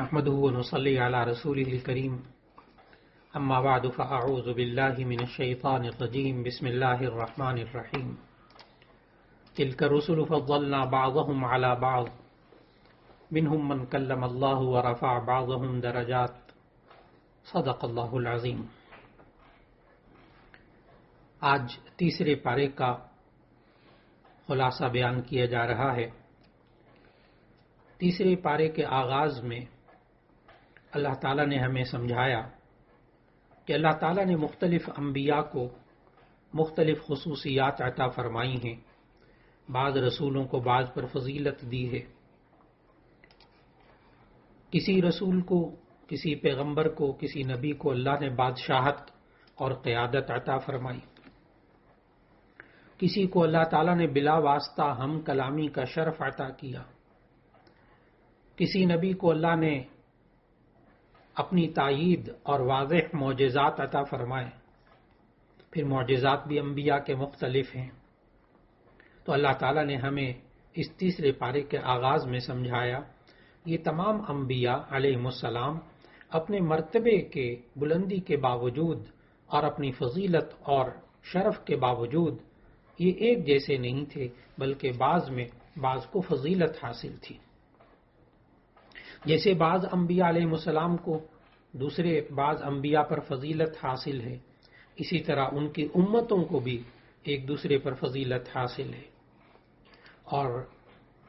نحمده ونصلي على رسوله الكريم اما بعد فاعوذ بالله من الشيطان الرجيم بسم الله الرحمن الرحيم تلك الرسل فضلنا بعضهم على بعض منهم من كلم الله ورفع بعضهم درجات صدق الله العظيم۔ آج تیسرے پارے کا خلاصہ بیان کیا جا رہا ہے۔ تیسرے پارے کے آغاز میں اللہ تعالیٰ نے ہمیں سمجھایا کہ اللہ تعالیٰ نے مختلف انبیاء کو مختلف خصوصیات عطا فرمائی ہیں، بعض رسولوں کو بعض پر فضیلت دی ہے۔ کسی رسول کو، کسی پیغمبر کو، کسی نبی کو اللہ نے بادشاہت اور قیادت عطا فرمائی، کسی کو اللہ تعالیٰ نے بلا واسطہ ہم کلامی کا شرف عطا کیا، کسی نبی کو اللہ نے اپنی تائید اور واضح معجزات عطا فرمائے۔ پھر معجزات بھی انبیاء کے مختلف ہیں۔ تو اللہ تعالیٰ نے ہمیں اس تیسرے پارے کے آغاز میں سمجھایا یہ تمام انبیاء علیہم السلام اپنے مرتبے کے بلندی کے باوجود اور اپنی فضیلت اور شرف کے باوجود یہ ایک جیسے نہیں تھے، بلکہ بعض میں بعض کو فضیلت حاصل تھی۔ جیسے بعض انبیاء علیہ السلام کو دوسرے بعض انبیاء پر فضیلت حاصل ہے، اسی طرح ان کی امتوں کو بھی ایک دوسرے پر فضیلت حاصل ہے، اور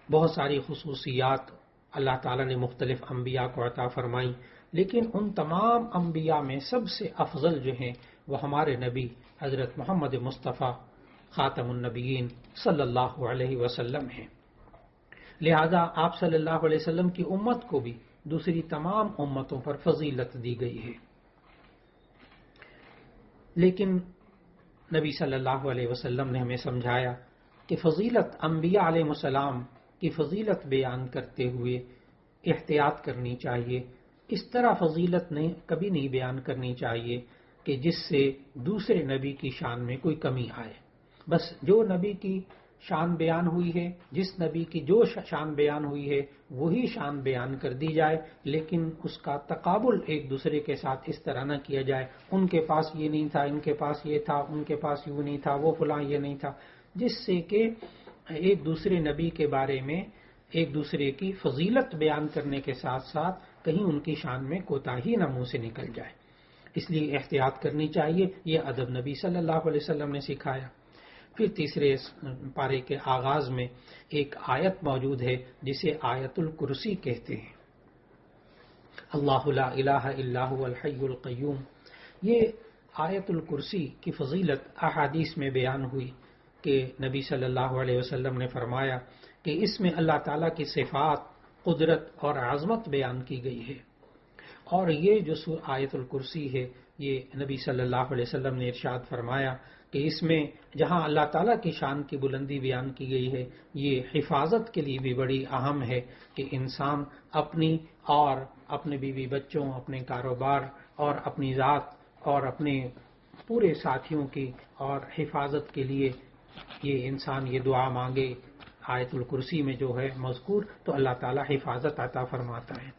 بہت ساری خصوصیات اللہ تعالیٰ نے مختلف انبیاء کو عطا فرمائی۔ لیکن ان تمام انبیاء میں سب سے افضل جو ہیں وہ ہمارے نبی حضرت محمد مصطفیٰ خاتم النبیین صلی اللہ علیہ وسلم ہیں۔ لہذا آپ صلی اللہ علیہ وسلم کی امت کو بھی دوسری تمام امتوں پر فضیلت دی گئی ہے۔ لیکن نبی صلی اللہ علیہ وسلم نے ہمیں سمجھایا کہ فضیلت انبیاء علیہ السلام کی فضیلت بیان کرتے ہوئے احتیاط کرنی چاہیے۔ اس طرح فضیلت کبھی نہیں بیان کرنی چاہیے کہ جس سے دوسرے نبی کی شان میں کوئی کمی آئے۔ بس جو نبی کی شان بیان ہوئی ہے، جس نبی کی جو شان بیان ہوئی ہے وہی شان بیان کر دی جائے، لیکن اس کا تقابل ایک دوسرے کے ساتھ اس طرح نہ کیا جائے، ان کے پاس یہ نہیں تھا، ان کے پاس یہ تھا، ان کے پاس یوں نہیں تھا، وہ فلاں یہ نہیں تھا، جس سے کہ ایک دوسرے نبی کے بارے میں ایک دوسرے کی فضیلت بیان کرنے کے ساتھ ساتھ کہیں ان کی شان میں کوتاہی نہ منہ سے نکل جائے۔ اس لیے احتیاط کرنی چاہیے، یہ ادب نبی صلی اللہ علیہ وسلم نے سکھایا۔ پھر تیسرے پارے کے آغاز میں ایک آیت موجود ہے جسے آیت الکرسی کہتے ہیں، اللہ لا الہ الا هو الحی القیوم۔ یہ آیت الکرسی کی فضیلت احادیث میں بیان ہوئی کہ نبی صلی اللہ علیہ وسلم نے فرمایا کہ اس میں اللہ تعالیٰ کی صفات، قدرت اور عظمت بیان کی گئی ہے، اور یہ جو آیت الکرسی ہے یہ نبی صلی اللہ علیہ وسلم نے ارشاد فرمایا کہ اس میں جہاں اللہ تعالیٰ کی شان کی بلندی بیان کی گئی ہے، یہ حفاظت کے لیے بھی بڑی اہم ہے کہ انسان اپنی اور اپنے بیوی بچوں، اپنے کاروبار اور اپنی ذات اور اپنے پورے ساتھیوں کی اور حفاظت کے لیے یہ انسان یہ دعا مانگے آیت الکرسی میں جو ہے مذکور، تو اللہ تعالیٰ حفاظت عطا فرماتا ہے۔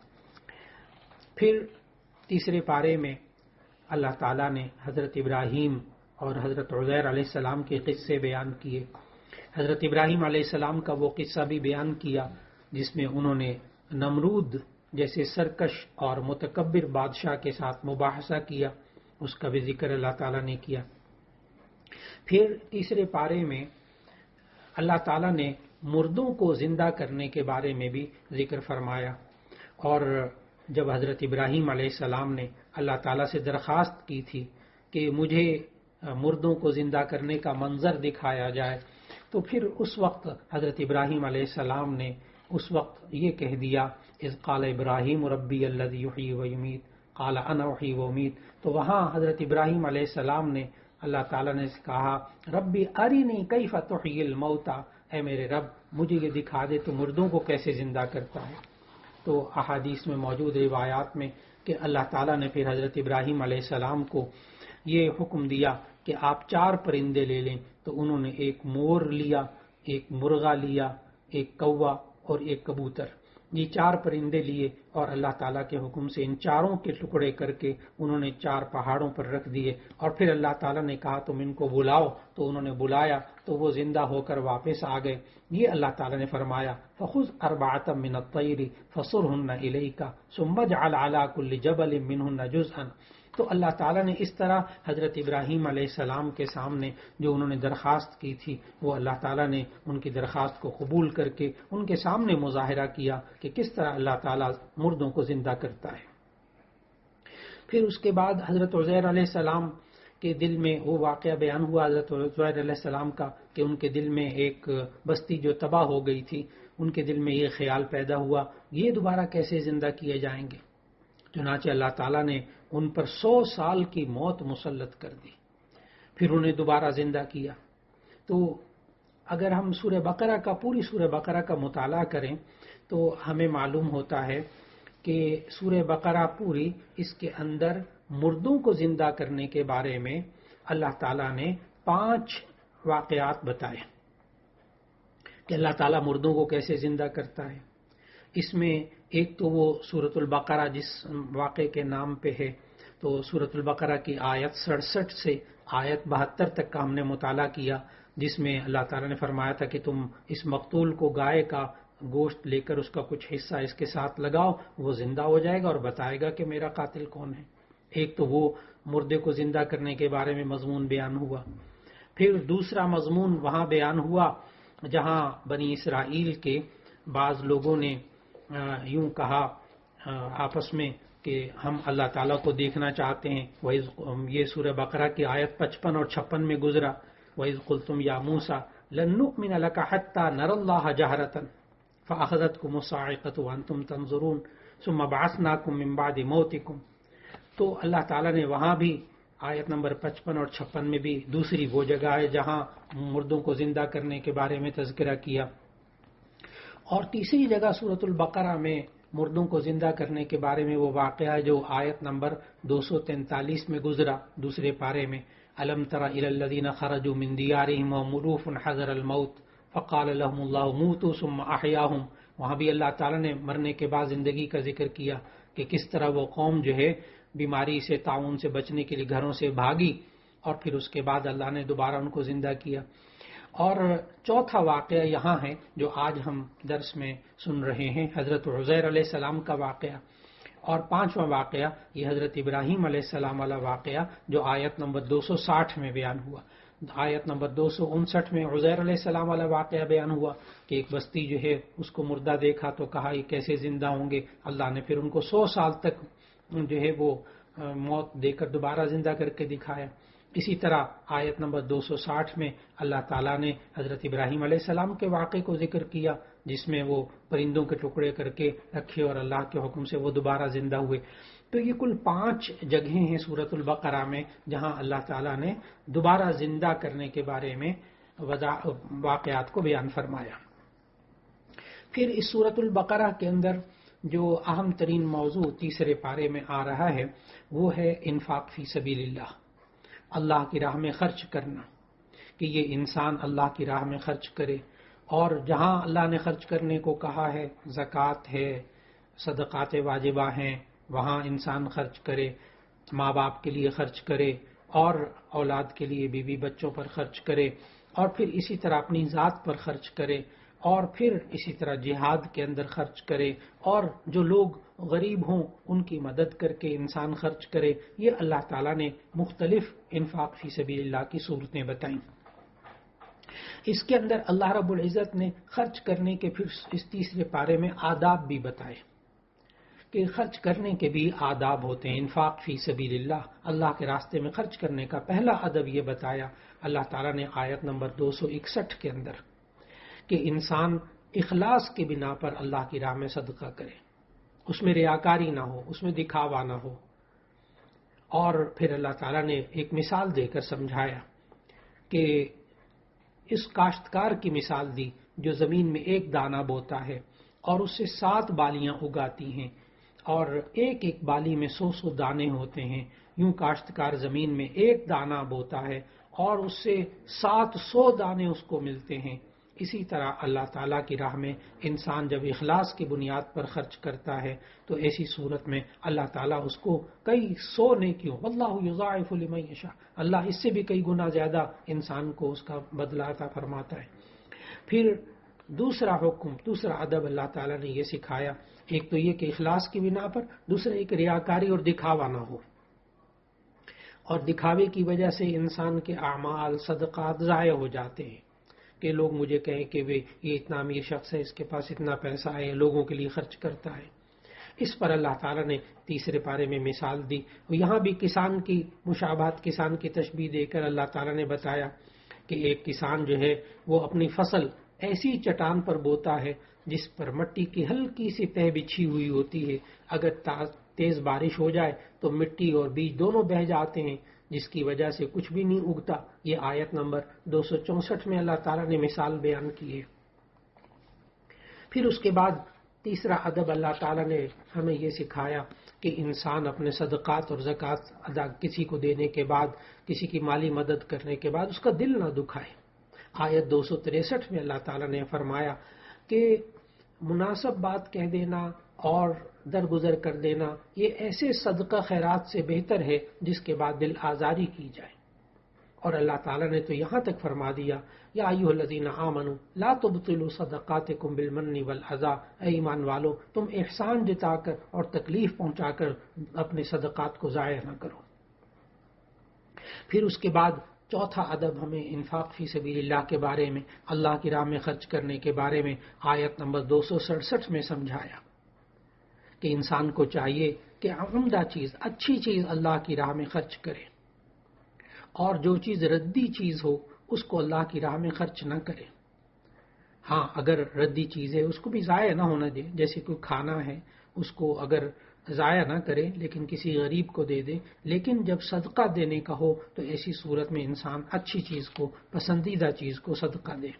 پھر تیسرے پارے میں اللہ تعالیٰ نے حضرت ابراہیم اور حضرت عزیر علیہ السلام کے قصے بیان کیے۔ حضرت ابراہیم علیہ السلام کا وہ قصہ بھی بیان کیا جس میں انہوں نے نمرود جیسے سرکش اور متکبر بادشاہ کے ساتھ مباحثہ کیا، اس کا بھی ذکر اللہ تعالیٰ نے کیا۔ پھر تیسرے پارے میں اللہ تعالیٰ نے مردوں کو زندہ کرنے کے بارے میں بھی ذکر فرمایا، اور جب حضرت ابراہیم علیہ السلام نے اللہ تعالیٰ سے درخواست کی تھی کہ مجھے مردوں کو زندہ کرنے کا منظر دکھایا جائے، تو پھر اس وقت حضرت ابراہیم علیہ السلام نے اس وقت یہ کہہ دیا، اذ قال ابراہیم ربی الذی یحیی و یمیت قال انا احیی و امیت۔ تو وہاں حضرت ابراہیم علیہ السلام نے اللہ تعالیٰ نے کہا ربی ارینی کیف تحیی الموتى، اے میرے رب مجھے یہ دکھا دے تو مردوں کو کیسے زندہ کرتا ہے۔ تو احادیث میں موجود روایات میں کہ اللہ تعالیٰ نے پھر حضرت ابراہیم علیہ السلام کو یہ حکم دیا کہ آپ 4 پرندے لے لیں، تو انہوں نے ایک مور لیا، ایک مرغا لیا، ایک کوا اور ایک کبوتر، یہ 4 پرندے لیے اور اللہ تعالیٰ کے حکم سے ان چاروں کے ٹکڑے کر کے انہوں نے 4 پہاڑوں پر رکھ دیے، اور پھر اللہ تعالیٰ نے کہا تم ان کو بلاؤ، تو انہوں نے بلایا تو وہ زندہ ہو کر واپس آ گئے۔ یہ اللہ تعالیٰ نے فرمایا فَخُذْ أَرْبَعَةً مِّنَ الطَّيْرِ فَصُرْهُنَّ إِلَيْكَ ثُمَّ اجْعَلْ عَلَىٰ كُلِّ جَبَلٍ مِّنْهُنَّ جُزْءًا۔ تو اللہ تعالیٰ نے اس طرح حضرت ابراہیم علیہ السلام کے سامنے جو انہوں نے درخواست کی تھی، وہ اللہ تعالیٰ نے ان کی درخواست کو قبول کر کے ان کے سامنے مظاہرہ کیا کہ کس طرح اللہ تعالیٰ مردوں کو زندہ کرتا ہے۔ پھر اس کے بعد حضرت عزیر علیہ السلام کے دل میں وہ واقعہ بیان ہوا حضرت عزیر علیہ السلام کا کہ ان کے دل میں ایک بستی جو تباہ ہو گئی تھی، ان کے دل میں یہ خیال پیدا ہوا یہ دوبارہ کیسے زندہ کیے جائیں گے۔ چنانچہ اللہ تعالیٰ نے ان پر 100 سال کی موت مسلط کر دی، پھر انہیں دوبارہ زندہ کیا۔ تو اگر ہم پوری سورہ بقرہ کا مطالعہ کریں تو ہمیں معلوم ہوتا ہے کہ سورہ بقرہ پوری اس کے اندر مردوں کو زندہ کرنے کے بارے میں اللہ تعالیٰ نے 5 واقعات بتائے کہ اللہ تعالیٰ مردوں کو کیسے زندہ کرتا ہے۔ اس میں ایک تو وہ سورۃ البقرہ جس واقعے کے نام پہ ہے، تو سورۃ البقرہ کی آیت 67 سے آیت 72 تک کا ہم نے مطالعہ کیا، جس میں اللہ تعالیٰ نے فرمایا تھا کہ تم اس مقتول کو گائے کا گوشت لے کر اس کا کچھ حصہ اس کے ساتھ لگاؤ، وہ زندہ ہو جائے گا اور بتائے گا کہ میرا قاتل کون ہے۔ ایک تو وہ مردے کو زندہ کرنے کے بارے میں مضمون بیان ہوا۔ پھر دوسرا مضمون وہاں بیان ہوا جہاں بنی اسرائیل کے بعض لوگوں نے یوں کہا آپس میں کہ ہم اللہ تعالیٰ کو دیکھنا چاہتے ہیں۔ یہ سورہ بقرہ کی آیت 55 اور 56 میں گزرا، وَإِذْ قُلْتُمْ يَا مُوسَىٰ لَن نُّؤْمِنَ لَكَ حَتَّىٰ نَرَى اللَّهَ جَهْرَةً فَأَخَذَتْكُمُ الصَّاعِقَةُ وَأَنْتُمْ تَنظُرُونَ ثُمَّ بَعَثْنَاكُم مِّن بَعْدِ مَوْتِكُمْ۔ تو اللہ تعالیٰ نے وہاں بھی آیت نمبر 55 اور 56 میں بھی دوسری وہ جگہ ہے جہاں مردوں کو زندہ کرنے کے بارے میں تذکرہ کیا، اور تیسری جگہ سورۃ البقرہ میں مردوں کو زندہ کرنے کے بارے میں وہ واقعہ ہے جو آیت نمبر 243 میں گزرا دوسرے پارے میں، أَلَمْ تَرَ إِلَى الَّذِينَ خَرَجُوا مِن دِيَارِهِمْ وَهُمْ أُلُوفٌ حَذَرَ الْمَوْتِ فَقَالَ لَهُمُ اللَّهُ مُوتُوا ثُمَّ أَحْيَاهُمْ۔ وہاں بھی اللہ تعالیٰ نے مرنے کے بعد زندگی کا ذکر کیا کہ کس طرح وہ قوم جو ہے بیماری سے طاعون سے بچنے کے لیے گھروں سے بھاگی، اور پھر اس کے بعد اللہ نے دوبارہ ان کو زندہ کیا۔ اور چوتھا واقعہ یہاں ہے جو آج ہم درس میں سن رہے ہیں، حضرت عزیر علیہ السلام کا واقعہ، اور 5واں واقعہ یہ حضرت ابراہیم علیہ السلام والا واقعہ جو آیت نمبر 260 میں بیان ہوا۔ آیت نمبر 259 میں عزیر علیہ السلام والا واقعہ بیان ہوا کہ ایک بستی جو ہے اس کو مردہ دیکھا تو کہا یہ کیسے زندہ ہوں گے، اللہ نے پھر ان کو 100 سال تک جو ہے وہ موت دے کر دوبارہ زندہ کر کے دکھایا۔ اسی طرح آیت نمبر 260 میں اللہ تعالیٰ نے حضرت ابراہیم علیہ السلام کے واقعے کو ذکر کیا جس میں وہ پرندوں کے ٹکڑے کر کے رکھے اور اللہ کے حکم سے وہ دوبارہ زندہ ہوئے۔ تو یہ کل 5 جگہیں ہیں سورۃ البقرہ میں جہاں اللہ تعالیٰ نے دوبارہ زندہ کرنے کے بارے میں واقعات کو بیان فرمایا۔ پھر اس سورۃ البقرہ کے اندر جو اہم ترین موضوع تیسرے پارے میں آ رہا ہے وہ ہے انفاق فی سبیل اللہ، اللہ کی راہ میں خرچ کرنا، کہ یہ انسان اللہ کی راہ میں خرچ کرے، اور جہاں اللہ نے خرچ کرنے کو کہا ہے، زکوٰۃ ہے، صدقات واجبہ ہیں، وہاں انسان خرچ کرے، ماں باپ کے لیے خرچ کرے، اور اولاد کے لیے بیوی بچوں پر خرچ کرے، اور پھر اسی طرح اپنی ذات پر خرچ کرے، اور پھر اسی طرح جہاد کے اندر خرچ کرے، اور جو لوگ غریب ہوں ان کی مدد کر کے انسان خرچ کرے۔ یہ اللہ تعالیٰ نے مختلف انفاق فی سبیل اللہ کی صورتیں بتائیں۔ اس کے اندر اللہ رب العزت نے خرچ کرنے کے پھر اس تیسرے پارے میں آداب بھی بتائے کہ خرچ کرنے کے بھی آداب ہوتے ہیں۔ انفاق فی سبیل اللہ، اللہ کے راستے میں خرچ کرنے کا پہلا ادب یہ بتایا اللہ تعالیٰ نے آیت نمبر 261 کے اندر کہ انسان اخلاص کی بنا پر اللہ کی راہ میں صدقہ کرے، اس میں ریاکاری نہ ہو، اس میں دکھاوا نہ ہو۔ اور پھر اللہ تعالیٰ نے ایک مثال دے کر سمجھایا کہ اس کاشتکار کی مثال دی جو زمین میں ایک دانہ بوتا ہے اور اس سے 7 بالیاں اگاتی ہیں، اور ایک ایک بالی میں 100 دانے ہوتے ہیں۔ یوں کاشتکار زمین میں ایک دانہ بوتا ہے اور اس سے 700 دانے اس کو ملتے ہیں۔ اسی طرح اللہ تعالیٰ کی راہ میں انسان جب اخلاص کی بنیاد پر خرچ کرتا ہے تو ایسی صورت میں اللہ تعالیٰ اس کو کئی 100 نیکیوں، واللہ یضاعف لمن یشاء، اللہ اس سے بھی کئی گنا زیادہ انسان کو اس کا بدلہ عطا فرماتا ہے۔ پھر دوسرا حکم، دوسرا ادب اللہ تعالیٰ نے یہ سکھایا، ایک تو یہ کہ اخلاص کی بنا پر، دوسرا ایک ریاکاری اور دکھاوا نہ ہو، اور دکھاوے کی وجہ سے انسان کے اعمال صدقات ضائع ہو جاتے ہیں کہ لوگ مجھے کہیں کہ یہ اتنا امیر شخص ہے، اس کے پاس اتنا پیسہ ہے، لوگوں کے لیے خرچ کرتا ہے۔ اس پر اللہ تعالیٰ نے تیسرے پارے میں مثال دی، یہاں بھی کسان کی مشابہت، کسان کی تشبیہ دے کر اللہ تعالیٰ نے بتایا کہ ایک کسان جو ہے وہ اپنی فصل ایسی چٹان پر بوتا ہے جس پر مٹی کی ہلکی سی تہ بچھی ہوئی ہوتی ہے، اگر تیز بارش ہو جائے تو مٹی اور بیج دونوں بہہ جاتے ہیں، جس کی وجہ سے کچھ بھی نہیں اگتا۔ یہ آیت نمبر 264 میں اللہ تعالیٰ نے مثال بیان کی ہے۔ پھر اس کے بعد تیسرا ادب اللہ تعالیٰ نے ہمیں یہ سکھایا کہ انسان اپنے صدقات اور زکوٰۃ ادا کسی کو دینے کے بعد، کسی کی مالی مدد کرنے کے بعد اس کا دل نہ دکھائے۔ آیت 263 میں اللہ تعالیٰ نے فرمایا کہ مناسب بات کہہ دینا اور درگزر کر دینا یہ ایسے صدقہ خیرات سے بہتر ہے جس کے بعد دل آزاری کی جائے۔ اور اللہ تعالیٰ نے تو یہاں تک فرما دیا، یا ایھا الذین آمنوا لا تبطلوا صدقاتکم بالمن والاذی، اے ایمان والو تم احسان جتا کر اور تکلیف پہنچا کر اپنے صدقات کو ضائع نہ کرو۔ پھر اس کے بعد چوتھا ادب ہمیں انفاق فی سبیل اللہ کے بارے میں، اللہ کی راہ میں خرچ کرنے کے بارے میں آیت نمبر 267 میں سمجھایا کہ انسان کو چاہیے کہ عمدہ چیز، اچھی چیز اللہ کی راہ میں خرچ کرے، اور جو چیز ردی چیز ہو اس کو اللہ کی راہ میں خرچ نہ کرے۔ ہاں اگر ردی چیز ہے اس کو بھی ضائع نہ ہونا دے، جیسے کوئی کھانا ہے اس کو اگر ضائع نہ کرے لیکن کسی غریب کو دے دے، لیکن جب صدقہ دینے کا ہو تو ایسی صورت میں انسان اچھی چیز کو، پسندیدہ چیز کو صدقہ دے۔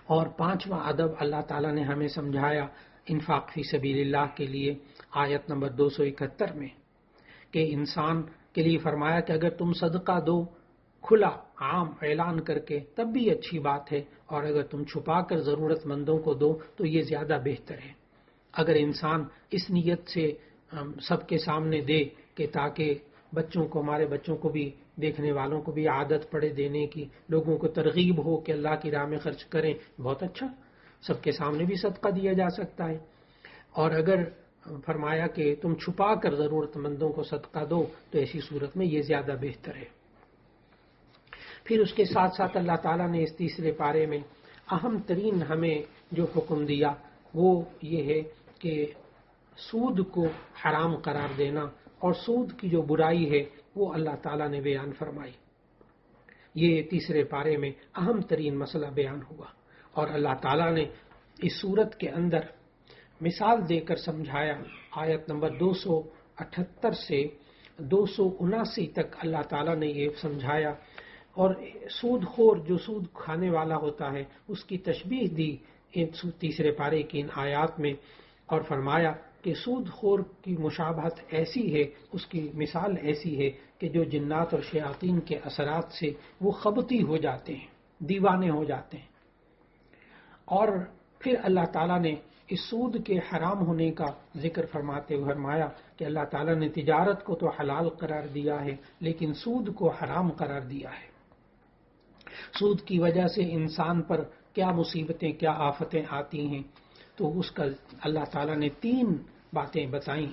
اور پانچواں ادب اللہ تعالیٰ نے ہمیں سمجھایا انفاق فی سبیل اللہ کے لیے آیت نمبر 271 میں، کہ انسان کے لیے فرمایا کہ اگر تم صدقہ دو کھلا عام اعلان کر کے تب بھی اچھی بات ہے، اور اگر تم چھپا کر ضرورت مندوں کو دو تو یہ زیادہ بہتر ہے۔ اگر انسان اس نیت سے سب کے سامنے دے کہ تاکہ بچوں کو، ہمارے بچوں کو بھی، دیکھنے والوں کو بھی عادت پڑے دینے کی، لوگوں کو ترغیب ہو کہ اللہ کی راہ میں خرچ کریں، بہت اچھا، سب کے سامنے بھی صدقہ دیا جا سکتا ہے۔ اور اگر فرمایا کہ تم چھپا کر ضرورت مندوں کو صدقہ دو تو ایسی صورت میں یہ زیادہ بہتر ہے۔ پھر اس کے ساتھ ساتھ اللہ تعالیٰ نے اس تیسرے پارے میں اہم ترین ہمیں جو حکم دیا وہ یہ ہے کہ سود کو حرام قرار دینا، اور سود کی جو برائی ہے وہ اللہ تعالیٰ نے بیان فرمائی۔ یہ تیسرے پارے میں اہم ترین مسئلہ بیان ہوا، اور اللہ تعالیٰ نے اس صورت کے اندر مثال دے کر سمجھایا۔ آیت نمبر 278 سے 279 تک اللہ تعالیٰ نے یہ سمجھایا، اور سود خور جو سود کھانے والا ہوتا ہے اس کی تشبیہ دی تیسرے پارے کی ان آیات میں، اور فرمایا کہ سود خور کی مشابہت ایسی ہے، اس کی مثال ایسی ہے کہ جو جنات اور شیاطین کے اثرات سے وہ خبتی ہو جاتے ہیں، دیوانے ہو جاتے ہیں۔ اور پھر اللہ تعالیٰ نے اس سود کے حرام ہونے کا ذکر فرماتے ہوئے فرمایا کہ اللہ تعالیٰ نے تجارت کو تو حلال قرار دیا ہے لیکن سود کو حرام قرار دیا ہے۔ سود کی وجہ سے انسان پر کیا مصیبتیں، کیا آفتیں آتی ہیں، تو اس کا اللہ تعالیٰ نے 3 باتیں بتائیں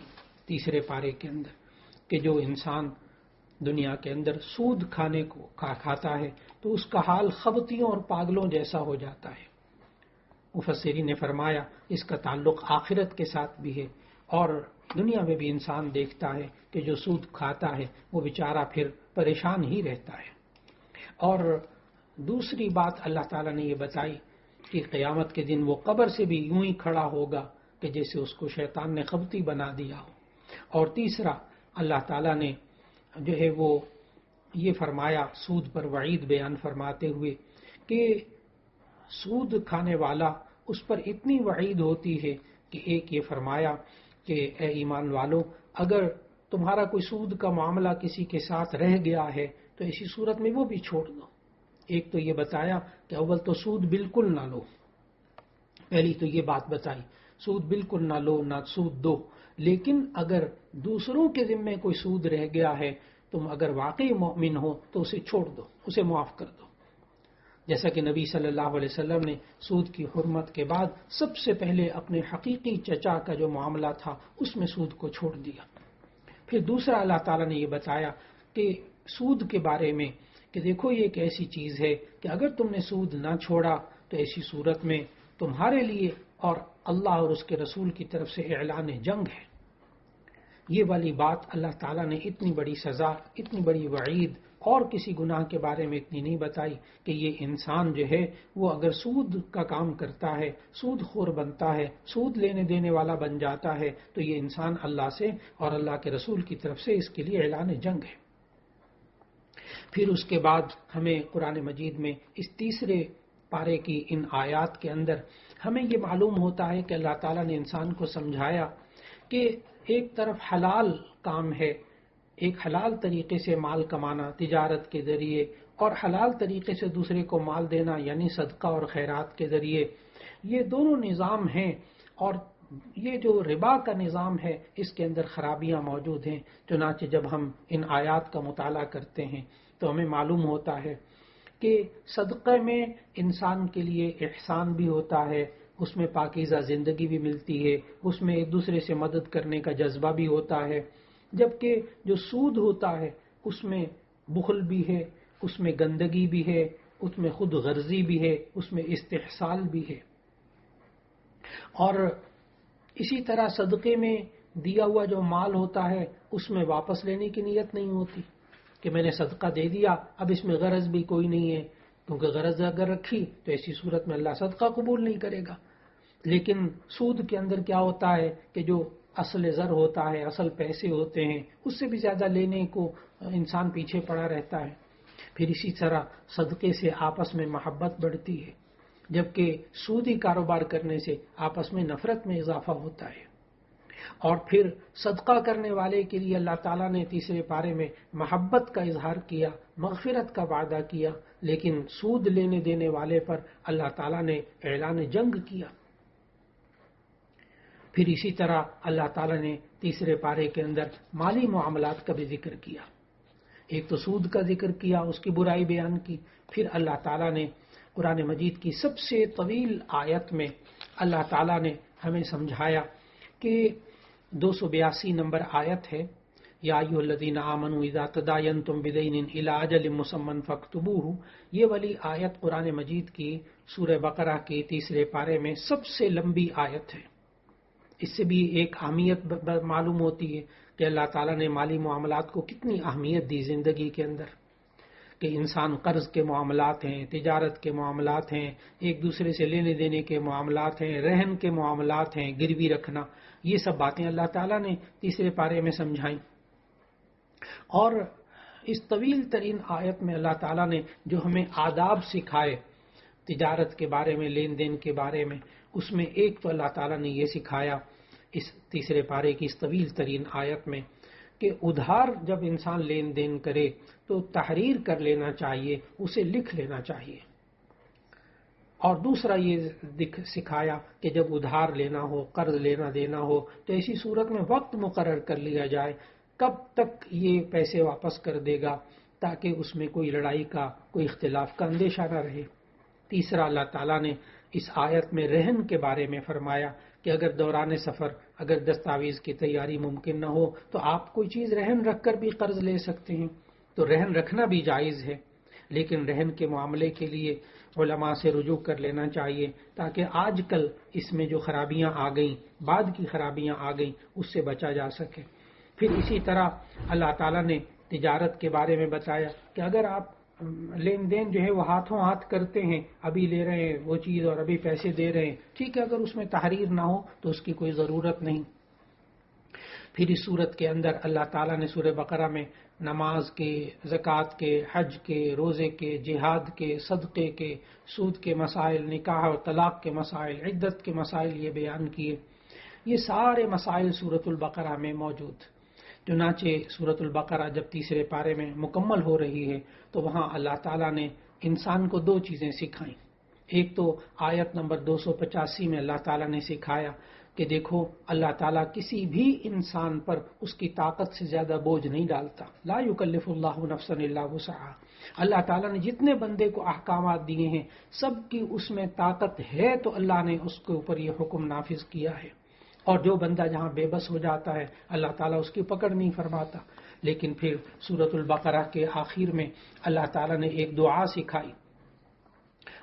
تیسرے پارے کے اندر، کہ جو انسان دنیا کے اندر سود کھانے کو کھاتا ہے تو اس کا حال خبتیوں اور پاگلوں جیسا ہو جاتا ہے۔ مفسرین نے فرمایا اس کا تعلق آخرت کے ساتھ بھی ہے، اور دنیا میں بھی انسان دیکھتا ہے کہ جو سود کھاتا ہے وہ بیچارہ پھر پریشان ہی رہتا ہے۔ اور دوسری بات اللہ تعالیٰ نے یہ بتائی کہ قیامت کے دن وہ قبر سے بھی یوں ہی کھڑا ہوگا کہ جیسے اس کو شیطان نے خبتی بنا دیا ہو۔ اور تیسرا اللہ تعالیٰ نے جو ہے وہ یہ فرمایا سود پر وعید بیان فرماتے ہوئے کہ سود کھانے والا اس پر اتنی وعید ہوتی ہے کہ ایک یہ فرمایا کہ اے ایمان والو اگر تمہارا کوئی سود کا معاملہ کسی کے ساتھ رہ گیا ہے تو اسی صورت میں وہ بھی چھوڑ دو، ایک تو یہ بتایا کہ اول تو سود بالکل نہ لو، پہلی تو یہ بات بتائی سود بالکل نہ لو، نہ سود دو، لیکن اگر دوسروں کے ذمے کوئی سود رہ گیا ہے، تم اگر واقعی مومن ہو تو اسے چھوڑ دو، اسے معاف کر دو۔ جیسا کہ نبی صلی اللہ علیہ وسلم نے سود کی حرمت کے بعد سب سے پہلے اپنے حقیقی چچا کا جو معاملہ تھا اس میں سود کو چھوڑ دیا۔ پھر دوسرا اللہ تعالیٰ نے یہ بتایا کہ سود کے بارے میں کہ دیکھو یہ ایک ایسی چیز ہے کہ اگر تم نے سود نہ چھوڑا تو ایسی صورت میں تمہارے لیے اور اللہ اور اس کے رسول کی طرف سے اعلان جنگ ہے۔ یہ والی بات اللہ تعالیٰ نے اتنی بڑی سزا، اتنی بڑی وعید اور کسی گناہ کے بارے میں اتنی نہیں بتائی کہ یہ انسان جو ہے وہ اگر سود کا کام کرتا ہے، سود خور بنتا ہے، سود لینے دینے والا بن جاتا ہے، تو یہ انسان اللہ سے اور اللہ کے رسول کی طرف سے اس کے لیے اعلان جنگ ہے۔ پھر اس کے بعد ہمیں قرآن مجید میں اس تیسرے پارے کی ان آیات کے اندر ہمیں یہ معلوم ہوتا ہے کہ اللہ تعالیٰ نے انسان کو سمجھایا کہ ایک طرف حلال کام ہے، ایک حلال طریقے سے مال کمانا تجارت کے ذریعے، اور حلال طریقے سے دوسرے کو مال دینا یعنی صدقہ اور خیرات کے ذریعے، یہ دونوں نظام ہیں۔ اور یہ جو ربا کا نظام ہے اس کے اندر خرابیاں موجود ہیں۔ چنانچہ جب ہم ان آیات کا مطالعہ کرتے ہیں تو ہمیں معلوم ہوتا ہے کہ صدقے میں انسان کے لیے احسان بھی ہوتا ہے، اس میں پاکیزہ زندگی بھی ملتی ہے، اس میں ایک دوسرے سے مدد کرنے کا جذبہ بھی ہوتا ہے، جبکہ جو سود ہوتا ہے اس میں بخل بھی ہے، اس میں گندگی بھی ہے، اس میں خود غرضی بھی ہے، اس میں استحصال بھی ہے۔ اور اسی طرح صدقے میں دیا ہوا جو مال ہوتا ہے اس میں واپس لینے کی نیت نہیں ہوتی کہ میں نے صدقہ دے دیا، اب اس میں غرض بھی کوئی نہیں ہے، کیونکہ غرض اگر رکھی تو ایسی صورت میں اللہ صدقہ قبول نہیں کرے گا۔ لیکن سود کے اندر کیا ہوتا ہے کہ جو اصل زر ہوتا ہے، اصل پیسے ہوتے ہیں، اس سے بھی زیادہ لینے کو انسان پیچھے پڑا رہتا ہے۔ پھر اسی طرح صدقے سے آپس میں محبت بڑھتی ہے، جبکہ سودی کاروبار کرنے سے آپس میں نفرت میں اضافہ ہوتا ہے۔ اور پھر صدقہ کرنے والے کے لیے اللہ تعالیٰ نے تیسرے پارے میں محبت کا اظہار کیا، مغفرت کا وعدہ کیا، لیکن سود لینے دینے والے پر اللہ تعالیٰ نے اعلان جنگ کیا۔ پھر اسی طرح اللہ تعالیٰ نے تیسرے پارے کے اندر مالی معاملات کا بھی ذکر کیا۔ ایک تو سود کا ذکر کیا، اس کی برائی بیان کی، پھر اللہ تعالیٰ نے قرآن مجید کی سب سے طویل آیت میں اللہ تعالیٰ نے ہمیں سمجھایا کہ 282 نمبر آیت ہے، یا ایھا الذین آمنوا اذا تداینتم بدین الی اجل مسمى فاکتبوہ۔ یہ والی آیت قرآن مجید کی سورہ بقرہ کے تیسرے پارے میں سب سے لمبی آیت ہے۔ اس سے بھی ایک اہمیت معلوم ہوتی ہے کہ اللہ تعالیٰ نے مالی معاملات کو کتنی اہمیت دی زندگی کے اندر، کہ انسان قرض کے معاملات ہیں، تجارت کے معاملات ہیں، ایک دوسرے سے لینے دینے کے معاملات ہیں، رہن کے معاملات ہیں، گروی رکھنا، یہ سب باتیں اللہ تعالیٰ نے تیسرے پارے میں سمجھائیں۔ اور اس طویل ترین آیت میں اللہ تعالیٰ نے جو ہمیں آداب سکھائے تجارت کے بارے میں، لین دین کے بارے میں، اس میں ایک تو اللہ تعالیٰ نے یہ سکھایا اس تیسرے پارے کی اس طویل ترین آیت میں کہ ادھار جب انسان لین دین کرے تو تحریر کر لینا چاہیے، اسے لکھ لینا چاہیے۔ اور دوسرا یہ سکھایا کہ جب ادھار لینا ہو، قرض لینا دینا ہو تو ایسی صورت میں وقت مقرر کر لیا جائے کب تک یہ پیسے واپس کر دے گا، تاکہ اس میں کوئی لڑائی کا، کوئی اختلاف کا اندیشہ نہ رہے۔ تیسرا اللہ تعالیٰ نے اس آیت میں رہن کے بارے میں فرمایا کہ اگر دوران سفر اگر دستاویز کی تیاری ممکن نہ ہو تو آپ کوئی چیز رہن رکھ کر بھی قرض لے سکتے ہیں، تو رہن رکھنا بھی جائز ہے، لیکن رہن کے معاملے کے لیے علماء سے رجوع کر لینا چاہیے، تاکہ آج کل اس میں جو خرابیاں آ گئیں، بعد کی خرابیاں آ گئیں، اس سے بچا جا سکے۔ پھر اسی طرح اللہ تعالیٰ نے تجارت کے بارے میں بتایا کہ اگر آپ لین دین جو ہے وہ ہاتھوں ہاتھ کرتے ہیں، ابھی لے رہے ہیں وہ چیز اور ابھی پیسے دے رہے ہیں، ٹھیک ہے، اگر اس میں تحریر نہ ہو تو اس کی کوئی ضرورت نہیں۔ پھر اس صورت کے اندر اللہ تعالیٰ نے سورہ بقرہ میں نماز کے، زکوٰۃ کے، حج کے، روزے کے، جہاد کے، صدقے کے، سود کے مسائل، نکاح اور طلاق کے مسائل، عدت کے مسائل یہ بیان کیے۔ یہ سارے مسائل سورۃ البقرہ میں موجود۔ چنانچہ سورۃ البقرہ جب تیسرے پارے میں مکمل ہو رہی ہے تو وہاں اللہ تعالیٰ نے انسان کو دو چیزیں سکھائیں. ایک تو آیت نمبر 285 میں اللہ تعالیٰ نے سکھایا کہ دیکھو اللہ تعالیٰ کسی بھی انسان پر اس کی طاقت سے زیادہ بوجھ نہیں ڈالتا. لا یکلف اللہ نفسا الا وسعہا. اللہ تعالیٰ نے جتنے بندے کو احکامات دیے ہیں سب کی اس میں طاقت ہے تو اللہ نے اس کے اوپر یہ حکم نافذ کیا ہے. اور جو بندہ جہاں بے بس ہو جاتا ہے اللہ تعالیٰ اس کی پکڑ نہیں فرماتا. لیکن پھر سورۃ البقرہ کے آخر میں اللہ تعالیٰ نے ایک دعا سکھائی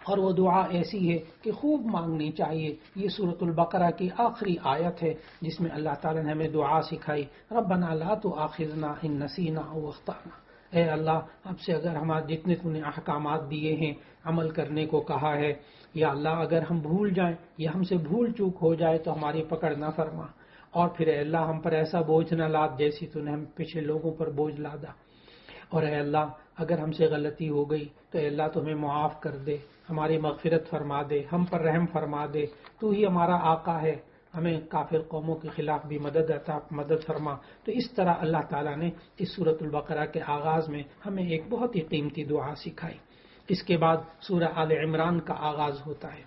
اور وہ دعا ایسی ہے کہ خوب مانگنی چاہیے. یہ سورۃ البقرہ کی آخری آیت ہے جس میں اللہ تعالیٰ نے ہمیں دعا سکھائی. ربنا لا تؤاخذنا ان نسینا او اخطأنا. اے اللہ اب سے اگر ہمارے جتنے تو نے احکامات دیے ہیں عمل کرنے کو کہا ہے یا اللہ اگر ہم بھول جائیں یا ہم سے بھول چوک ہو جائے تو ہماری پکڑ نہ فرما. اور پھر اے اللہ ہم پر ایسا بوجھ نہ لاد جیسی تو نے ہم پچھلے لوگوں پر بوجھ لادا. اور اے اللہ اگر ہم سے غلطی ہو گئی تو اے اللہ تو ہمیں معاف کر دے, ہماری مغفرت فرما دے, ہم پر رحم فرما دے. تو ہی ہمارا آقا ہے, ہمیں کافر قوموں کے خلاف بھی مدد فرما. تو اس طرح اللہ تعالیٰ نے اس سورۃ البقرہ کے آغاز میں ہمیں ایک بہت ہی قیمتی دعا سکھائی. اس کے بعد سورہ آل عمران کا آغاز ہوتا ہے.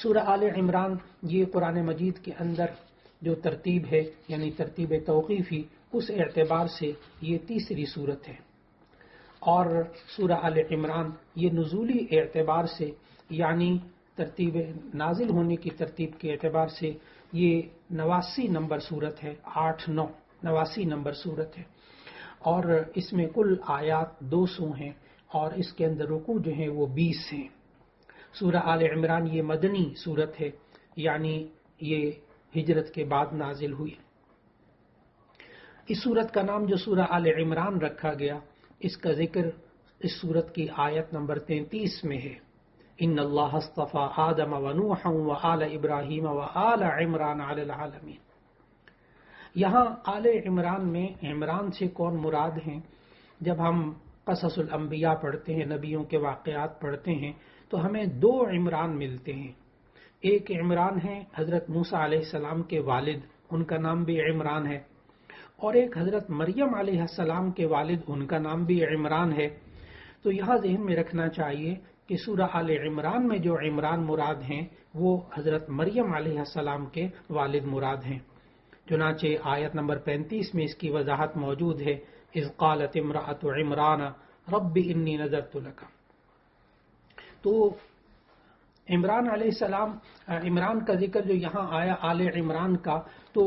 سورہ آل عمران یہ قرآن مجید کے اندر جو ترتیب ہے یعنی ترتیب توقیفی اس اعتبار سے یہ تیسری صورت ہے. اور سورہ آل عمران یہ نزولی اعتبار سے یعنی ترتیب نازل ہونے کی ترتیب کے اعتبار سے یہ 89 نمبر صورت ہے. 89 نمبر صورت ہے اور اس میں کل آیات 200 ہیں اور اس کے اندر رکوع جو ہیں وہ 20 ہیں. سورہ آل عمران یہ مدنی صورت ہے یعنی یہ ہجرت کے بعد نازل ہوئی. اس صورت کا نام جو سورہ آل عمران رکھا گیا اس کا ذکر اس صورت کی آیت نمبر 33 میں ہے. ان اللہ اصطفى آدم ونوحا وآل ابراہیم وآل عمران علی العالمین. یہاں آل عمران میں عمران سے کون مراد ہیں؟ جب ہم قصص الانبیاء پڑھتے ہیں, نبیوں کے واقعات پڑھتے ہیں تو ہمیں دو عمران ملتے ہیں. ایک عمران ہے حضرت موسیٰ علیہ السلام کے والد, ان کا نام بھی عمران ہے, اور ایک حضرت مریم علیہ السلام کے والد ان کا نام بھی عمران ہے. تو یہاں ذہن میں رکھنا چاہیے کہ سورہ آل عمران میں جو عمران مراد ہیں وہ حضرت مریم علیہ السلام کے والد مراد ہیں. چنانچہ آیت نمبر 35 میں اس کی وضاحت موجود ہے. اذ قالت امرأۃ عمران رب انی نذرت لک. تو عمران علیہ السلام, عمران کا ذکر جو یہاں آیا آل عمران کا, تو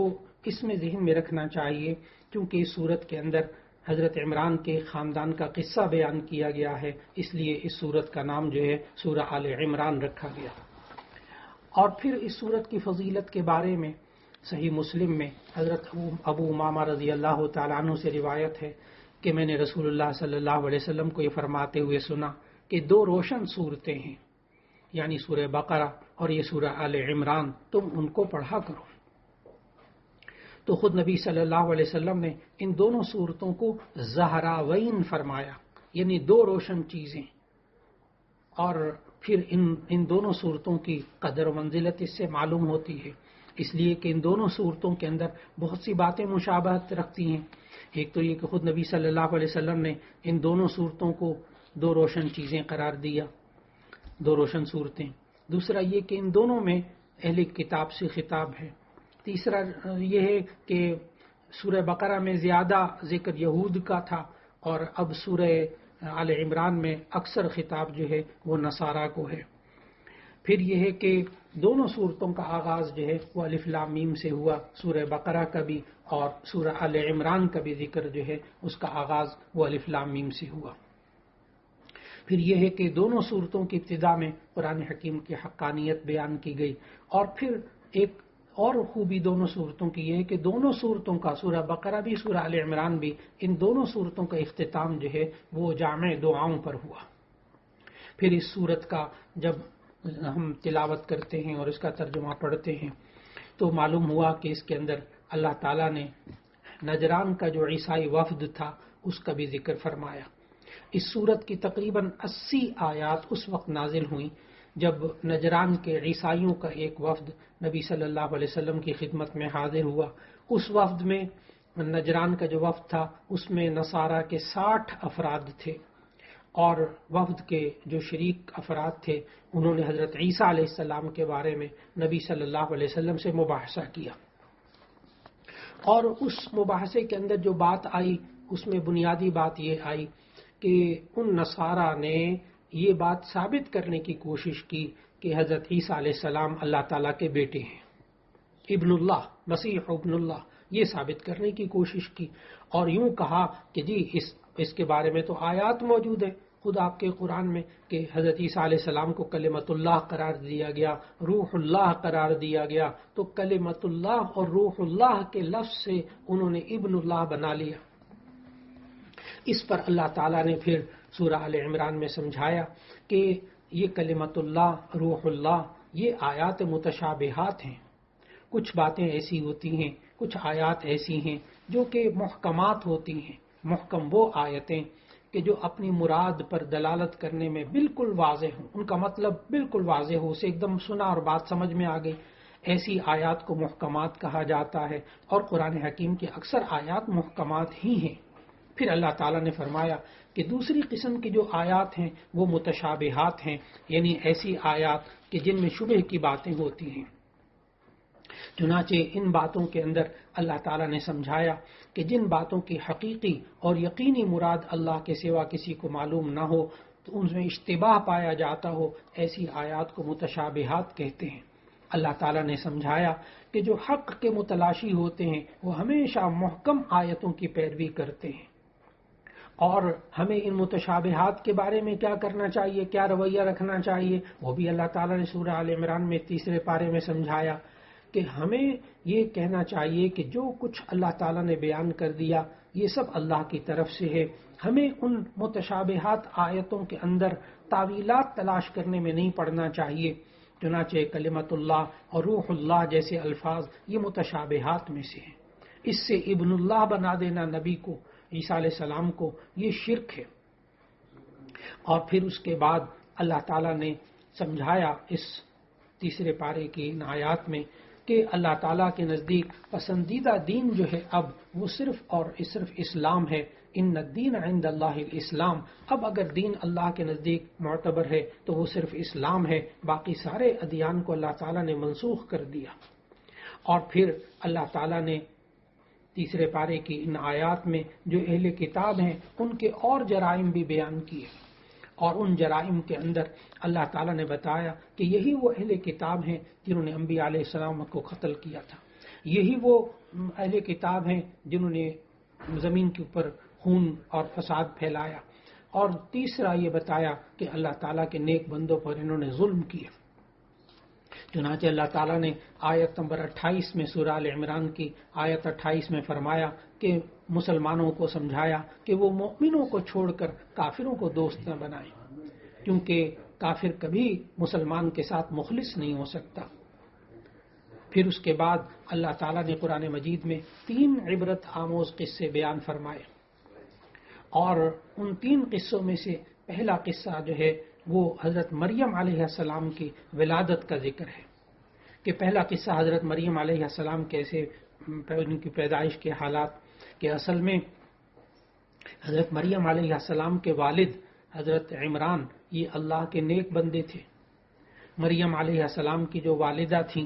اس میں ذہن میں رکھنا چاہیے کیونکہ اس صورت کے اندر حضرت عمران کے خاندان کا قصہ بیان کیا گیا ہے, اس لیے اس صورت کا نام جو ہے سورہ آل عمران رکھا گیا. اور پھر اس صورت کی فضیلت کے بارے میں صحیح مسلم میں حضرت ابو امامہ رضی اللہ تعالیٰ عنہ سے روایت ہے کہ میں نے رسول اللہ صلی اللہ علیہ وسلم کو یہ فرماتے ہوئے سنا کہ دو روشن صورتیں ہیں یعنی سورہ بقرہ اور یہ سورہ آل عمران, تم ان کو پڑھا کرو. تو خود نبی صلی اللہ علیہ وسلم نے ان دونوں صورتوں کو زہراوین فرمایا یعنی دو روشن چیزیں. اور پھر ان دونوں صورتوں کی قدر و منزلت اس سے معلوم ہوتی ہے, اس لیے کہ ان دونوں صورتوں کے اندر بہت سی باتیں مشابہت رکھتی ہیں. ایک تو یہ کہ خود نبی صلی اللہ علیہ وسلم نے ان دونوں صورتوں کو دو روشن چیزیں قرار دیا, دو روشن صورتیں. دوسرا یہ کہ ان دونوں میں اہل کتاب سے خطاب ہے. تیسرا یہ ہے کہ سورہ بقرہ میں زیادہ ذکر یہود کا تھا اور اب سورہ آل عمران میں اکثر خطاب جو ہے وہ نصارہ کو ہے. پھر یہ ہے کہ دونوں صورتوں کا آغاز جو ہے وہ الف لام میم سے ہوا, سورہ بقرہ کا بھی اور سورہ آل عمران کا بھی ذکر جو ہے اس کا آغاز وہ الف لام میم سے ہوا. پھر یہ ہے کہ دونوں صورتوں کی ابتدا میں قرآن حکیم کی حقانیت بیان کی گئی. اور پھر ایک اور خوبی دونوں صورتوں کی یہ ہے کہ دونوں صورتوں کا, سورہ بقرہ بھی سورہ آل عمران بھی, ان دونوں صورتوں کا اختتام جو ہے وہ جامع دعاؤں پر ہوا. پھر اس صورت کا جب ہم تلاوت کرتے ہیں اور اس کا ترجمہ پڑھتے ہیں تو معلوم ہوا کہ اس کے اندر اللہ تعالیٰ نے نجران کا جو عیسائی وفد تھا اس کا بھی ذکر فرمایا. اس صورت کی تقریباً 80 آیات اس وقت نازل ہوئیں جب نجران کے عیسائیوں کا ایک وفد نبی صلی اللہ علیہ وسلم کی خدمت میں حاضر ہوا. اس وفد میں نجران کا جو وفد تھا اس میں نصارہ کے 60 افراد تھے اور وفد کے جو شریک افراد تھے انہوں نے حضرت عیسیٰ علیہ السلام کے بارے میں نبی صلی اللہ علیہ وسلم سے مباحثہ کیا، اور اس مباحثے کے اندر جو بات آئی اس میں بنیادی بات یہ آئی کہ ان نصارہ نے یہ بات ثابت کرنے کی کوشش کی کہ حضرت عیسیٰ علیہ السلام اللہ تعالیٰ کے بیٹے ہیں، ابن اللہ، مسیح ابن اللہ، یہ ثابت کرنے کی کوشش کی، اور یوں کہا کہ جی اس کے بارے میں تو آیات موجود ہیں خود آپ کے قرآن میں کہ حضرت عیسیٰ علیہ السلام کو کلمت اللہ قرار دیا گیا، روح اللہ قرار دیا گیا، تو کلمت اللہ اور روح اللہ کے لفظ سے انہوں نے ابن اللہ بنا لیا۔ اس پر اللہ تعالیٰ نے پھر سورہ آل عمران میں سمجھایا کہ یہ کلمت اللہ، روح اللہ، یہ آیات متشابہات ہیں، کچھ باتیں ایسی ہوتی ہیں، کچھ آیات ایسی ہیں جو کہ محکمات ہوتی ہیں۔ محکم وہ آیتیں کہ جو اپنی مراد پر دلالت کرنے میں بالکل واضح ہوں، ان کا مطلب بالکل واضح ہو، اسے ایک دم سنا اور بات سمجھ میں آ گئی، ایسی آیات کو محکمات کہا جاتا ہے، اور قرآن حکیم کی اکثر آیات محکمات ہی ہیں۔ پھر اللہ تعالیٰ نے فرمایا کہ دوسری قسم کی جو آیات ہیں وہ متشابہات ہیں، یعنی ایسی آیات کہ جن میں شبہ کی باتیں ہوتی ہیں۔ چنانچہ ان باتوں کے اندر اللہ تعالیٰ نے سمجھایا کہ جن باتوں کی حقیقی اور یقینی مراد اللہ کے سوا کسی کو معلوم نہ ہو تو ان میں اشتباہ پایا جاتا ہو، ایسی آیات کو متشابہات کہتے ہیں۔ اللہ تعالیٰ نے سمجھایا کہ جو حق کے متلاشی ہوتے ہیں وہ ہمیشہ محکم آیتوں کی پیروی کرتے ہیں، اور ہمیں ان متشابہات کے بارے میں کیا کرنا چاہیے، کیا رویہ رکھنا چاہیے، وہ بھی اللہ تعالیٰ نے سورہ آل عمران میں 3 پارے میں سمجھایا کہ ہمیں یہ کہنا چاہیے کہ جو کچھ اللہ تعالیٰ نے بیان کر دیا یہ سب اللہ کی طرف سے ہے، ہمیں ان متشابہات آیتوں کے اندر تعویلات تلاش کرنے میں نہیں پڑنا چاہیے۔ چنانچہ کلمت اللہ اور روح اللہ جیسے الفاظ یہ متشابہات میں سے ہیں، اس سے ابن اللہ بنا دینا نبی کو، عیسیٰ علیہ السلام کو، یہ شرک ہے۔ اور پھر اس کے بعد اللہ تعالیٰ نے سمجھایا اس 3 پارے کی ان آیات میں کہ اللہ تعالیٰ کے نزدیک پسندیدہ دین جو ہے اب وہ صرف اور صرف اسلام ہے۔ ان الدین عند اللہ الاسلام، اب اگر دین اللہ کے نزدیک معتبر ہے تو وہ صرف اسلام ہے، باقی سارے ادیان کو اللہ تعالیٰ نے منسوخ کر دیا۔ اور پھر اللہ تعالیٰ نے 3 پارے کی ان آیات میں جو اہل کتاب ہیں ان کے اور جرائم بھی بیان کیے، اور ان جرائم کے اندر اللہ تعالیٰ نے بتایا کہ یہی وہ اہل کتاب ہیں جنہوں نے انبیاء علیہ السلام کو قتل کیا تھا، یہی وہ اہل کتاب ہیں جنہوں نے زمین کے اوپر خون اور فساد پھیلایا، اور تیسرا یہ بتایا کہ اللہ تعالیٰ کے نیک بندوں پر انہوں نے ظلم کیا۔ چنانچہ اللہ تعالیٰ نے آیت نمبر 28 میں سورہ آل عمران کی آیت 28 میں فرمایا کہ مسلمانوں کو سمجھایا کہ وہ مومنوں کو چھوڑ کر کافروں کو دوست نہ بنائیں، کیونکہ کافر کبھی مسلمان کے ساتھ مخلص نہیں ہو سکتا۔ پھر اس کے بعد اللہ تعالیٰ نے قرآن مجید میں 3 عبرت آموز قصے بیان فرمائے، اور ان 3 قصوں میں سے پہلا قصہ جو ہے وہ حضرت مریم علیہ السلام کی ولادت کا ذکر ہے، کہ پہلا قصہ حضرت مریم علیہ السلام کیسے ان کی پیدائش کے حالات، کہ اصل میں حضرت مریم علیہ السلام کے والد حضرت عمران یہ اللہ کے نیک بندے تھے۔ مریم علیہ السلام کی جو والدہ تھیں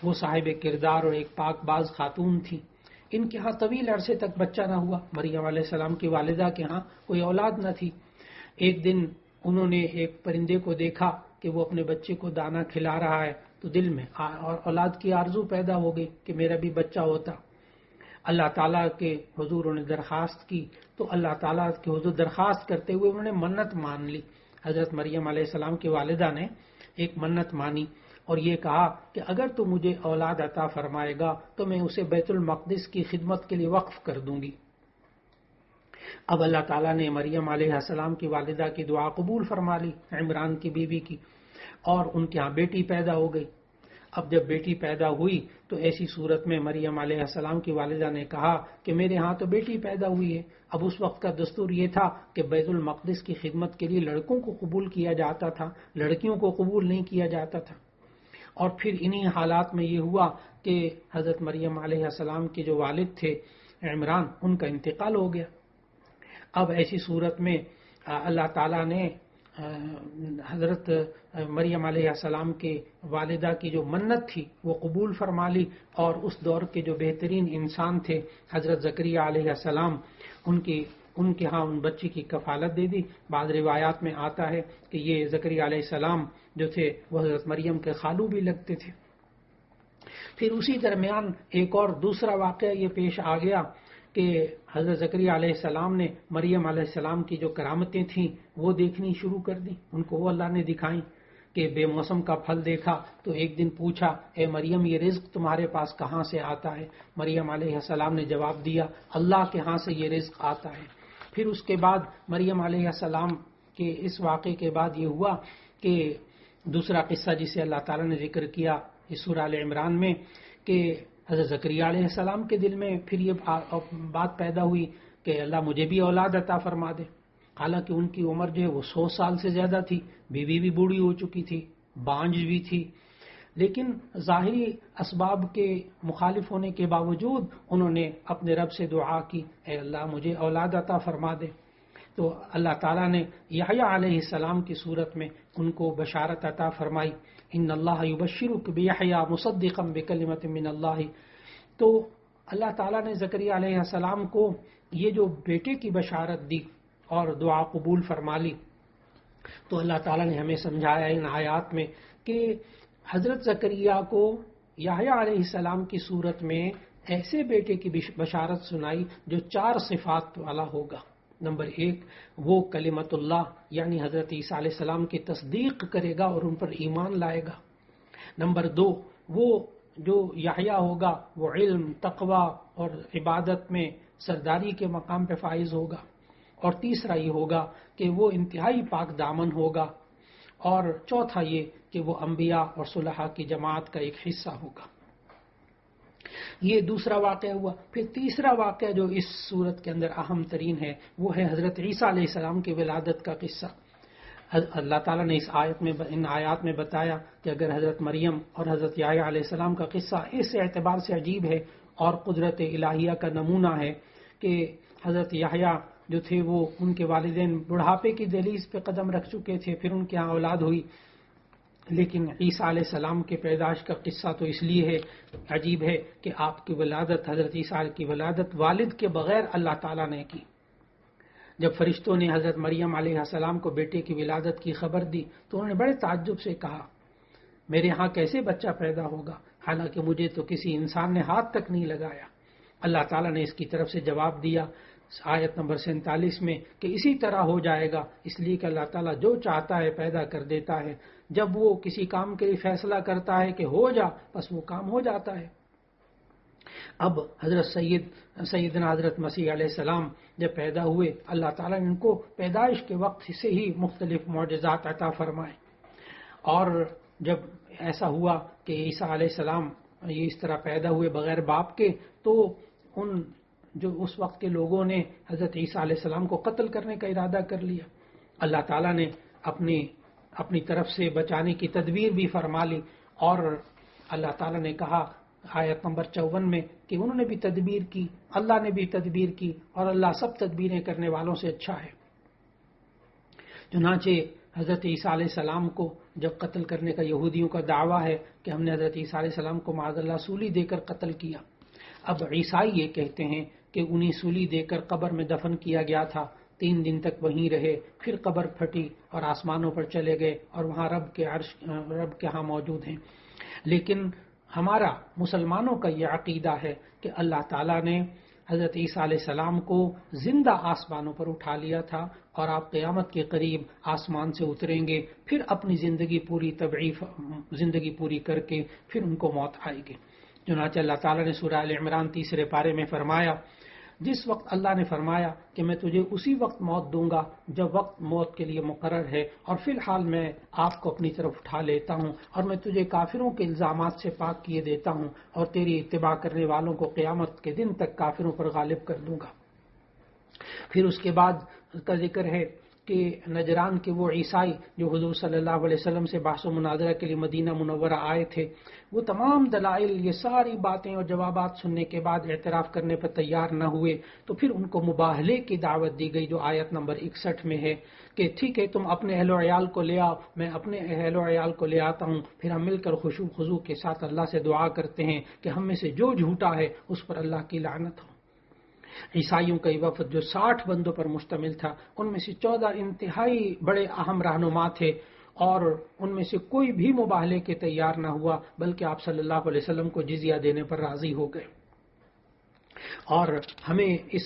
وہ صاحب کردار اور ایک پاک باز خاتون تھیں، ان کے ہاں طویل عرصے تک بچہ نہ ہوا، مریم علیہ السلام کی والدہ کے ہاں کوئی اولاد نہ تھی۔ ایک دن انہوں نے ایک پرندے کو دیکھا کہ وہ اپنے بچے کو دانا کھلا رہا ہے، تو دل میں اور اولاد کی آرزو پیدا ہو گئی کہ میرا بھی بچہ ہوتا۔ اللہ تعالیٰ کے حضور انہوں نے درخواست کی، تو اللہ تعالیٰ کے حضور درخواست کرتے ہوئے انہوں نے منت مان لی۔ حضرت مریم علیہ السلام کی والدہ نے ایک منت مانی اور یہ کہا کہ اگر تو مجھے اولاد عطا فرمائے گا تو میں اسے بیت المقدس کی خدمت کے لیے وقف کر دوں گی۔ اب اللہ تعالیٰ نے مریم علیہ السلام کی والدہ کی دعا قبول فرما لی، عمران کی بیوی کی، اور ان کے ہاں بیٹی پیدا ہو گئی۔ اب جب بیٹی پیدا ہوئی تو ایسی صورت میں مریم علیہ السلام کی والدہ نے کہا کہ میرے ہاں تو بیٹی پیدا ہوئی ہے۔ اب اس وقت کا دستور یہ تھا کہ بیت المقدس کی خدمت کے لیے لڑکوں کو قبول کیا جاتا تھا، لڑکیوں کو قبول نہیں کیا جاتا تھا۔ اور پھر انہی حالات میں یہ ہوا کہ حضرت مریم علیہ السلام کے جو والد تھے عمران، ان کا انتقال ہو گیا۔ اب ایسی صورت میں اللہ تعالیٰ نے حضرت مریم علیہ السلام کے والدہ کی جو منت تھی وہ قبول فرما لی، اور اس دور کے جو بہترین انسان تھے حضرت زکریا علیہ السلام، ان کے ہاں ان بچی کی کفالت دے دی۔ بعض روایات میں آتا ہے کہ یہ زکریا علیہ السلام جو تھے وہ حضرت مریم کے خالو بھی لگتے تھے۔ پھر اسی درمیان ایک اور دوسرا واقعہ یہ پیش آ گیا کہ حضرت زکریا علیہ السلام نے مریم علیہ السلام کی جو کرامتیں تھیں وہ دیکھنی شروع کر دی، ان کو وہ اللہ نے دکھائیں کہ بے موسم کا پھل دیکھا تو ایک دن پوچھا، اے مریم یہ رزق تمہارے پاس کہاں سے آتا ہے؟ مریم علیہ السلام نے جواب دیا، اللہ کے ہاں سے یہ رزق آتا ہے۔ پھر اس کے بعد مریم علیہ السلام کے اس واقعے کے بعد یہ ہوا کہ دوسرا قصہ جسے اللہ تعالیٰ نے ذکر کیا اس سورہ آل عمران میں، کہ حضرت زکریا علیہ السلام کے دل میں پھر یہ بات پیدا ہوئی کہ اللہ مجھے بھی اولاد عطا فرما دے۔ حالانکہ ان کی عمر جو ہے وہ 100 سال سے زیادہ تھی، بیوی بھی بوڑھی ہو چکی تھی، بانجھ بھی تھی، لیکن ظاہری اسباب کے مخالف ہونے کے باوجود انہوں نے اپنے رب سے دعا کی، اے اللہ مجھے اولاد عطا فرما دے۔ تو اللہ تعالیٰ نے یحییٰ علیہ السلام کی صورت میں ان کو بشارت عطا فرمائی، ان اللہ یبشرک بیحییٰ مصدقا بکلمۃ من اللہ۔ تو اللہ تعالیٰ نے زکریا علیہ السلام کو یہ جو بیٹے کی بشارت دی اور دعا قبول فرما لی، تو اللہ تعالیٰ نے ہمیں سمجھایا ان آیات میں کہ حضرت زکریا کو یحییٰ علیہ السلام کی صورت میں ایسے بیٹے کی بشارت سنائی جو 4 صفات والا ہوگا۔ نمبر 1، وہ کلمت اللہ یعنی حضرت عیسیٰ علیہ السلام کی تصدیق کرے گا اور ان پر ایمان لائے گا۔ نمبر 2، وہ جو یحییٰ ہوگا وہ علم، تقوی اور عبادت میں سرداری کے مقام پہ فائز ہوگا۔ اور تیسرا یہ ہوگا کہ وہ انتہائی پاک دامن ہوگا، اور چوتھا یہ کہ وہ انبیاء اور صلحاء کی جماعت کا ایک حصہ ہوگا۔ یہ دوسرا واقعہ ہوا۔ پھر تیسرا واقعہ جو اس صورت کے اندر اہم ترین ہے وہ ہے حضرت عیسیٰ علیہ السلام کی ولادت کا قصہ۔ اللہ تعالیٰ نے ان آیات میں بتایا کہ اگر حضرت مریم اور حضرت یحییٰ علیہ السلام کا قصہ اس اعتبار سے عجیب ہے اور قدرت الہیہ کا نمونہ ہے کہ حضرت یحییٰ جو تھے وہ ان کے والدین بڑھاپے کی دہلیز پہ قدم رکھ چکے تھے، پھر ان کے ہاں اولاد ہوئی، لیکن عیسیٰ علیہ السلام کے پیدائش کا قصہ تو اس لیے ہے عجیب ہے کہ آپ کی ولادت، حضرت عیسیٰ کی ولادت والد کے بغیر اللہ تعالیٰ نے کی۔ جب فرشتوں نے حضرت مریم علیہ السلام کو بیٹے کی ولادت کی خبر دی تو انہوں نے بڑے تعجب سے کہا، میرے ہاں کیسے بچہ پیدا ہوگا، حالانکہ مجھے تو کسی انسان نے ہاتھ تک نہیں لگایا۔ اللہ تعالیٰ نے اس کی طرف سے جواب دیا آیت نمبر 47 میں کہ اسی طرح ہو جائے گا، اس لیے کہ اللہ تعالیٰ جو چاہتا ہے پیدا کر دیتا ہے۔ جب وہ کسی کام کے لیے فیصلہ کرتا ہے کہ ہو جا، بس وہ کام ہو جاتا ہے۔ اب سیدنا حضرت مسیح علیہ السلام جب پیدا ہوئے، اللہ تعالیٰ نے ان کو پیدائش کے وقت سے ہی مختلف معجزات عطا فرمائے، اور جب ایسا ہوا کہ عیسیٰ علیہ السلام یہ اس طرح پیدا ہوئے بغیر باپ کے، تو ان جو اس وقت کے لوگوں نے حضرت عیسیٰ علیہ السلام کو قتل کرنے کا ارادہ کر لیا۔ اللہ تعالیٰ نے اپنی طرف سے بچانے کی تدبیر بھی فرما لی، اور اللہ تعالیٰ نے کہا آیت نمبر 54 میں کہ انہوں نے بھی تدبیر کی، اللہ نے بھی تدبیر کی، اور اللہ سب تدبیریں کرنے والوں سے اچھا ہے۔ چنانچہ حضرت عیسیٰ علیہ السلام کو جب قتل کرنے کا یہودیوں کا دعویٰ ہے کہ ہم نے حضرت عیسیٰ علیہ السلام کو معاذ اللہ سولی دے کر قتل کیا، اب عیسائی یہ کہتے ہیں کہ انہیں سولی دے کر قبر میں دفن کیا گیا تھا، 3 دن تک وہیں رہے، پھر قبر پھٹی اور آسمانوں پر چلے گئے اور وہاں رب کے ہاں موجود ہیں۔ لیکن ہمارا مسلمانوں کا یہ عقیدہ ہے کہ اللہ تعالیٰ نے حضرت عیسیٰ علیہ السلام کو زندہ آسمانوں پر اٹھا لیا تھا، اور آپ قیامت کے قریب آسمان سے اتریں گے، پھر اپنی زندگی پوری کر کے پھر ان کو موت آئے گی۔ چنانچہ اللہ تعالیٰ نے سورہ آل عمران 3 پارے میں فرمایا، جس وقت اللہ نے فرمایا کہ میں تجھے اسی وقت موت دوں گا جب وقت موت کے لیے مقرر ہے، اور فی الحال میں آپ کو اپنی طرف اٹھا لیتا ہوں، اور میں تجھے کافروں کے الزامات سے پاک کیے دیتا ہوں، اور تیری اتباع کرنے والوں کو قیامت کے دن تک کافروں پر غالب کر دوں گا۔ پھر اس کے بعد کا ذکر ہے کہ نجران کے وہ عیسائی جو حضور صلی اللہ علیہ وسلم سے بحث و مناظرہ کے لیے مدینہ منورہ آئے تھے، وہ تمام دلائل، یہ ساری باتیں اور جوابات سننے کے بعد اعتراف کرنے پر تیار نہ ہوئے، تو پھر ان کو مباہلے کی دعوت دی گئی جو آیت نمبر 61 میں ہے کہ ٹھیک ہے تم اپنے اہل و عیال کو لے آؤ، میں اپنے اہل و عیال کو لے آتا ہوں، پھر ہم مل کر خشوع خضوع کے ساتھ اللہ سے دعا کرتے ہیں کہ ہم میں سے جو جھوٹا ہے اس پر اللہ کی لعنت ہو۔ عیسائیوں کا یہ وفد جو 60 بندوں پر مشتمل تھا، ان میں سے 14 انتہائی بڑے اہم رہنما تھے، اور ان میں سے کوئی بھی مباہلے کے تیار نہ ہوا، بلکہ آپ صلی اللہ علیہ وسلم کو جزیہ دینے پر راضی ہو گئے۔ اور ہمیں اس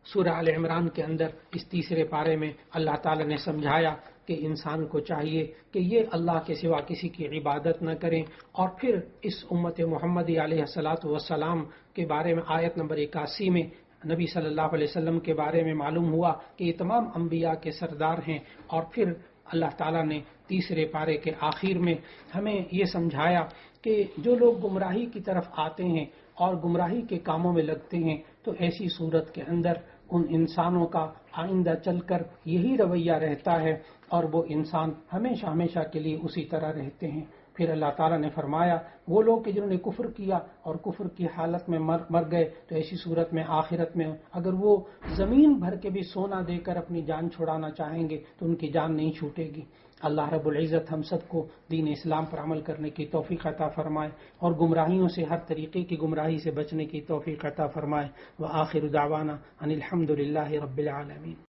سورہ آل عمران کے اندر اس تیسرے پارے میں اللہ تعالی نے سمجھایا کہ انسان کو چاہیے کہ یہ اللہ کے سوا کسی کی عبادت نہ کریں، اور پھر اس امت محمدی علیہ الصلاۃ والسلام کے بارے میں آیت نمبر 81 میں نبی صلی اللہ علیہ وسلم کے بارے میں معلوم ہوا کہ یہ تمام انبیاء کے سردار ہیں، اور پھر اللہ تعالیٰ نے تیسرے پارے کے آخر میں ہمیں یہ سمجھایا کہ جو لوگ گمراہی کی طرف آتے ہیں اور گمراہی کے کاموں میں لگتے ہیں تو ایسی صورت کے اندر ان انسانوں کا آئندہ چل کر یہی رویہ رہتا ہے، اور وہ انسان ہمیشہ ہمیشہ کے لیے اسی طرح رہتے ہیں۔ پھر اللہ تعالیٰ نے فرمایا وہ لوگ کہ جنہوں نے کفر کیا اور کفر کی حالت میں مر گئے، تو ایسی صورت میں آخرت میں اگر وہ زمین بھر کے بھی سونا دے کر اپنی جان چھڑانا چاہیں گے تو ان کی جان نہیں چھوٹے گی۔ اللہ رب العزت ہم سب کو دین اسلام پر عمل کرنے کی توفیق عطا فرمائے، اور گمراہیوں سے، ہر طریقے کی گمراہی سے بچنے کی توفیق عطا فرمائے۔ وآخر دعوانا ان الحمد للہ رب العالمین۔